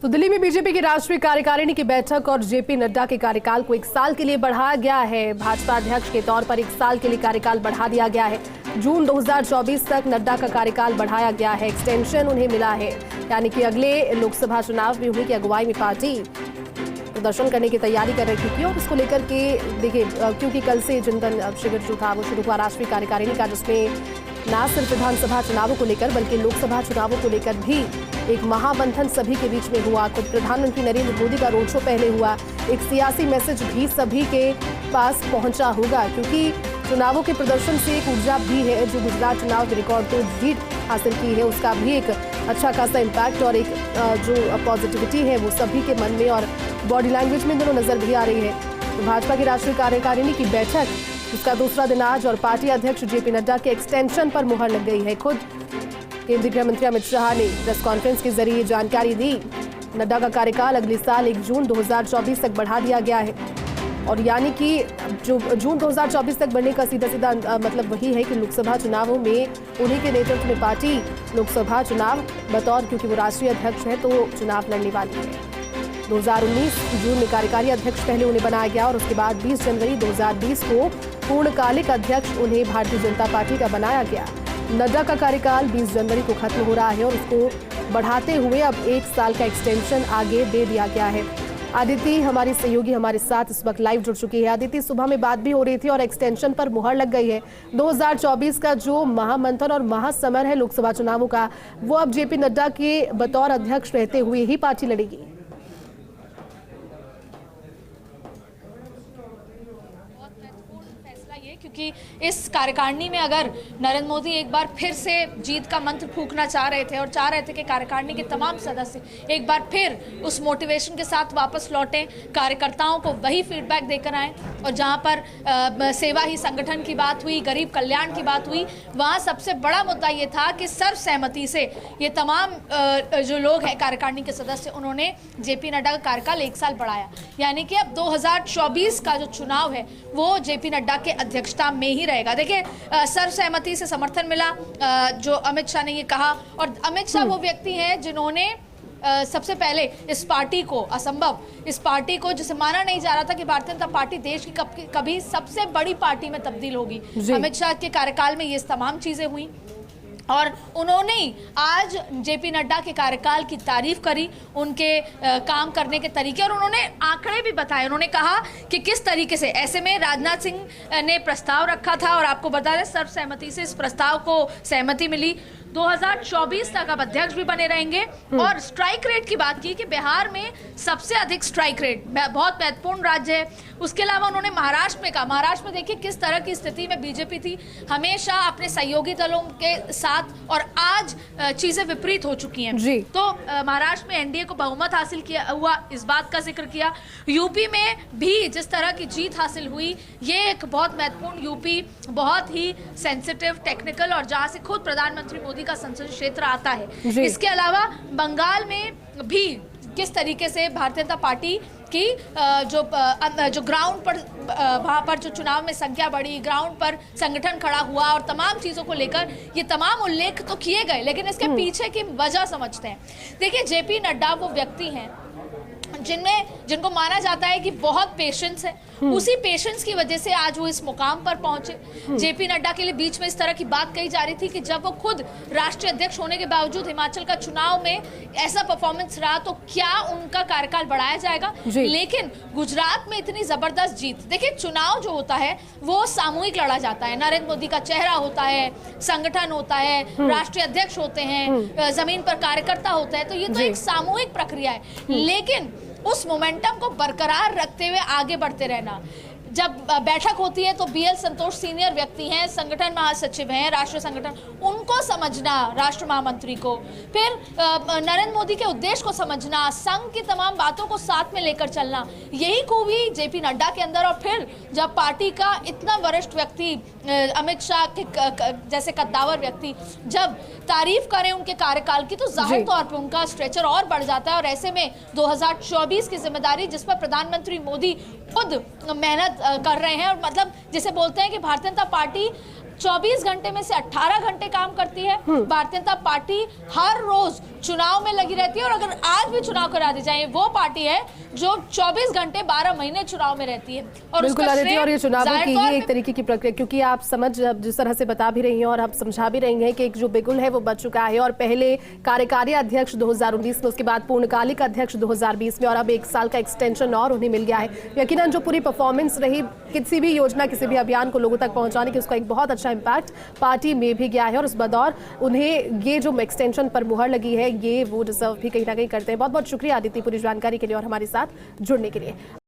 तो दिल्ली में बीजेपी की राष्ट्रीय कार्यकारिणी की बैठक और जेपी नड्डा के कार्यकाल को 1 साल के लिए बढ़ाया गया है। भाजपा अध्यक्ष के तौर पर 1 साल के लिए कार्यकाल बढ़ा दिया गया है। जून 2024 तक नड्डा का कार्यकाल बढ़ाया गया है, एक्सटेंशन उन्हें मिला है, यानी कि अगले लोकसभा चुनाव में उन्हीं की अगुवाई में पार्टी प्रदर्शन करने की तैयारी कर रही थी। और इसको लेकर के देखिए, क्योंकि कल से जनता शिविर जो था वो शुरू हुआ राष्ट्रीय कार्यकारिणी का, जिसमें न सिर्फ विधानसभा चुनावों को लेकर बल्कि लोकसभा चुनावों को लेकर भी एक महामंथन सभी के बीच में हुआ। खुद प्रधानमंत्री नरेंद्र मोदी का रोड शो पहले हुआ। एक सियासी मैसेज भी सभी के पास पहुंचा होगा, क्योंकि चुनावों के प्रदर्शन से एक ऊर्जा भी है जो गुजरात चुनाव के रिकॉर्ड तोड़ जीत हासिल की है, उसका भी एक अच्छा खासा इम्पैक्ट और एक जो पॉजिटिविटी है वो सभी के मन में और बॉडी लैंग्वेज में दोनों नजर भी आ रही है। तो भाजपा की राष्ट्रीय कार्यकारिणी की बैठक, उसका दूसरा दिन आज, और पार्टी अध्यक्ष जेपी नड्डा के एक्सटेंशन पर मुहर लग गई है। खुद केंद्रीय गृह मंत्री अमित शाह ने प्रेस कॉन्फ्रेंस के जरिए जानकारी दी। नड्डा का कार्यकाल अगले साल 1 जून 2024 तक बढ़ा दिया गया है, और यानी कि जो जून 2024 तक बढ़ने का सीधा मतलब वही है कि लोकसभा चुनावों में उन्हीं के नेतृत्व में पार्टी लोकसभा चुनाव बतौर, क्योंकि वो राष्ट्रीय अध्यक्ष है, तो चुनाव लड़ने वाली है। 2019 जून में कार्यकारी अध्यक्ष पहले उन्हें बनाया गया और उसके बाद 20 जनवरी 2020 को पूर्णकालिक अध्यक्ष उन्हें भारतीय जनता पार्टी का बनाया गया। नड्डा का कार्यकाल 20 जनवरी को खत्म हो रहा है और उसको बढ़ाते हुए अब 1 साल का एक्सटेंशन आगे दे दिया गया है। आदिति हमारी सहयोगी हमारे साथ इस वक्त लाइव जुड़ चुकी है। आदिति, सुबह में बात भी हो रही थी और एक्सटेंशन पर मुहर लग गई है। 2024 का जो महामंथन और महासमर है लोकसभा चुनावों का, वो अब जेपी नड्डा के बतौर अध्यक्ष रहते हुए ही पार्टी लड़ेगी। क्योंकि इस कार्यकारिणी में अगर नरेंद्र मोदी एक बार फिर से जीत का मंत्र फूंकना चाह रहे थे और चाह रहे थे कि कार्यकारिणी के तमाम सदस्य एक बार फिर उस मोटिवेशन के साथ वापस लौटें, कार्यकर्ताओं को वही फीडबैक देकर आएं, और जहां पर सेवा ही संगठन की बात हुई, गरीब कल्याण की बात हुई, वहां सबसे बड़ा मुद्दा ये था कि सर्वसहमति से ये तमाम जो लोग हैं कार्यकारिणी के सदस्य, उन्होंने जेपी नड्डा का कार्यकाल 1 साल बढ़ाया। यानी कि अब 2024 का जो चुनाव है वो जेपी नड्डा के अध्यक्षता में ही रहेगा। देखिए, सर्वसहमति से समर्थन मिला, जो अमित शाह ने ये कहा, और अमित शाह वो व्यक्ति हैं जिन्होंने सबसे पहले इस पार्टी को असंभव, इस पार्टी को जिसे माना नहीं जा रहा था कि भारतीय जनता पार्टी देश की कभी सबसे बड़ी पार्टी में तब्दील होगी, अमित शाह के कार्यकाल में ये तमाम चीजें हुई, और उन्होंने आज जेपी नड्डा के कार्यकाल की तारीफ करी, उनके काम करने के तरीके, और उन्होंने आंकड़े भी बताए। उन्होंने कहा कि किस तरीके से, ऐसे में राजनाथ सिंह ने प्रस्ताव रखा था और आपको बता दें सर्वसहमति से इस प्रस्ताव को सहमति मिली। 2024 तक अब अध्यक्ष भी बने रहेंगे। और स्ट्राइक रेट की बात की कि बिहार में सबसे अधिक स्ट्राइक रेट, बहुत महत्वपूर्ण राज्य है। उसके अलावा उन्होंने महाराष्ट्र में कहा, महाराष्ट्र में देखिए किस तरह की स्थिति में बीजेपी थी, हमेशा अपने सहयोगी दलों के साथ, और आज चीजें विपरीत हो चुकी हैं। तो महाराष्ट्र में एनडीए को बहुमत हासिल किया हुआ, इस बात का जिक्र किया। यूपी में भी जिस तरह की जीत हासिल हुई, ये एक बहुत महत्वपूर्ण, यूपी बहुत ही सेंसिटिव, टेक्निकल, और जहां से खुद प्रधानमंत्री मोदी का संसदीय क्षेत्र आता है। इसके अलावा बंगाल में भी किस तरीके से भारतीय जनता पार्टी की जो ग्राउंड पर, वहां पर जो चुनाव में संख्या बढ़ी, ग्राउंड पर संगठन खड़ा हुआ, और तमाम चीजों को लेकर ये तमाम उल्लेख तो किए गए, लेकिन इसके पीछे की वजह समझते हैं। देखिए, जेपी नड्डा वो व्यक्ति हैं जिनको माना जाता है कि बहुत पेशेंस है, उसी पेशेंस की वजह से आज वो इस मुकाम पर पहुंचे। जेपी नड्डा के लिए बीच में इस तरह की बात कही जा रही थी कि जब वो खुद राष्ट्रीय अध्यक्ष होने के बावजूद हिमाचल का चुनाव में ऐसा परफॉर्मेंस रहा तो क्या उनका कार्यकाल बढ़ाया जाएगा। लेकिन गुजरात में इतनी जबरदस्त जीत, देखिए चुनाव जो होता है वो सामूहिक लड़ा जाता है, नरेंद्र मोदी का चेहरा होता है, संगठन होता है, राष्ट्रीय अध्यक्ष होते हैं, जमीन पर कार्यकर्ता होता है, तो ये तो एक सामूहिक प्रक्रिया है। लेकिन उस मोमेंटम को बरकरार रखते हुए आगे बढ़ते रहना, जब बैठक होती है तो बीएल संतोष सीनियर व्यक्ति हैं, संगठन महासचिव हैं, राष्ट्रीय संगठन, उनको समझना, राष्ट्र महामंत्री को, फिर नरेंद्र मोदी के उद्देश्य को समझना, संघ की तमाम बातों को साथ में लेकर चलना, यही खूबी जेपी नड्डा के अंदर। और फिर जब पार्टी का इतना वरिष्ठ व्यक्ति अमित शाह के जैसे कद्दावर व्यक्ति जब तारीफ करें उनके कार्यकाल की, तो जाहिर तौर पर उनका स्ट्रेचर और बढ़ जाता है। और ऐसे में 2024 की जिम्मेदारी जिस पर प्रधानमंत्री मोदी खुद मेहनत कर रहे हैं, और मतलब जिसे बोलते हैं कि भारतीय जनता पार्टी 24 घंटे में से 18 घंटे काम करती है। भारतीय जनता पार्टी हर रोज चुनाव में लगी रहती है और अगर आज भी चुनाव करा दी जाए, वो पार्टी है जो 24 घंटे 12 महीने चुनाव में रहती है। और बिल्कुल अदिति, और ये चुनावों की जाहिर ही एक तरीके की प्रक्रिया, क्योंकि आप समझ जिस तरह से बता भी रही हैं और आप समझा भी रही हैं कि एक जो बिगुल है वो बच चुका है, और पहले कार्यकारी अध्यक्ष 2019 में, उसके बाद पूर्णकालिक अध्यक्ष 2020 में, और अब 1 साल का एक्सटेंशन और उन्हें मिल गया है। यकीनन जो पूरी परफॉर्मेंस रही किसी भी योजना, किसी भी अभियान को लोगों तक पहुंचाने की, उसका एक बहुत अच्छा इम्पैक्ट पार्टी में भी गया है, और उस बदौर उन्हें ये जो एक्सटेंशन पर मुहर लगी है ये वो डिजर्व भी कहीं ना कहीं करते हैं। बहुत बहुत शुक्रिया आदित्य पूरी जानकारी के लिए और हमारे साथ जुड़ने के लिए।